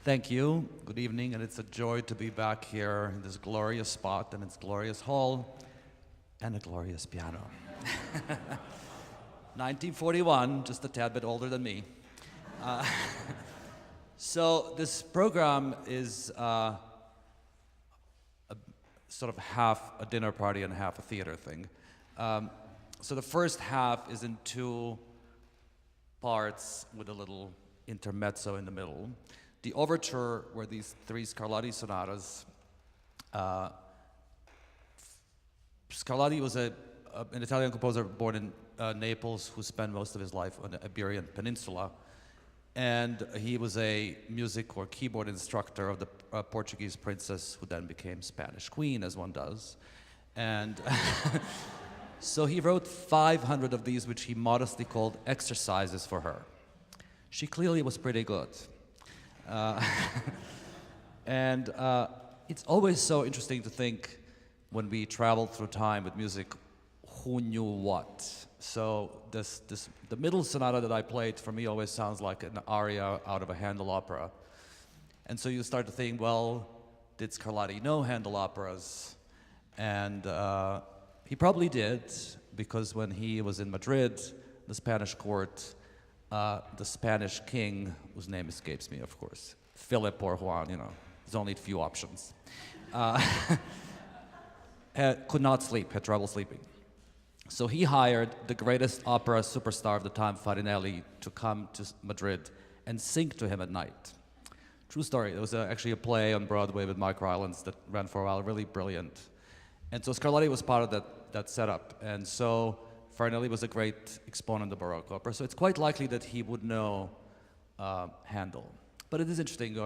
Thank you. Good evening, and it's a joy to be back here in this glorious spot and its glorious hall and a glorious piano. 1941, just a tad bit older than me. So this program is sort of half a dinner party and half a theater thing. So the first half is in two parts with a little intermezzo in the middle. The overture were these three Scarlatti sonatas. Scarlatti was an Italian composer born in Naples who spent most of his life on the Iberian Peninsula. And he was a music or keyboard instructor of the Portuguese princess who then became Spanish queen, as one does. And so he wrote 500 of these, which he modestly called exercises for her. She clearly was pretty good. And it's always so interesting to think when we travel through time with music, who knew what? So the middle sonata that I played for me always sounds like an aria out of a Handel opera. And so you start to think, well, did Scarlatti know Handel operas? And he probably did, because when he was in Madrid, the Spanish court, the Spanish king, whose name escapes me, of course, Phillip or Juan, there's only a few options, could not sleep, had trouble sleeping. So he hired the greatest opera superstar of the time, Farinelli, to come to Madrid and sing to him at night. True story. There was actually a play on Broadway with Mike Rylance that ran for a while, really brilliant. And so Scarlatti was part of that setup. And so Farinelli was a great exponent of Baroque opera. So it's quite likely that he would know Handel. But it is interesting.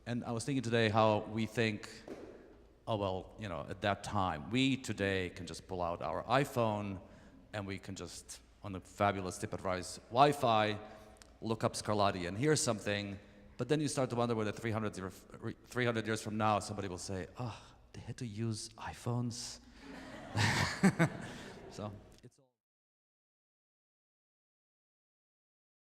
And I was thinking today how we think, oh, well, at that time, we today can just pull out our iPhone and we can just, on the fabulous Tippet Rise Wi-Fi, look up Scarlatti and hear something. But then you start to wonder whether 300 years from now, somebody will say, oh, they had to use iPhones. So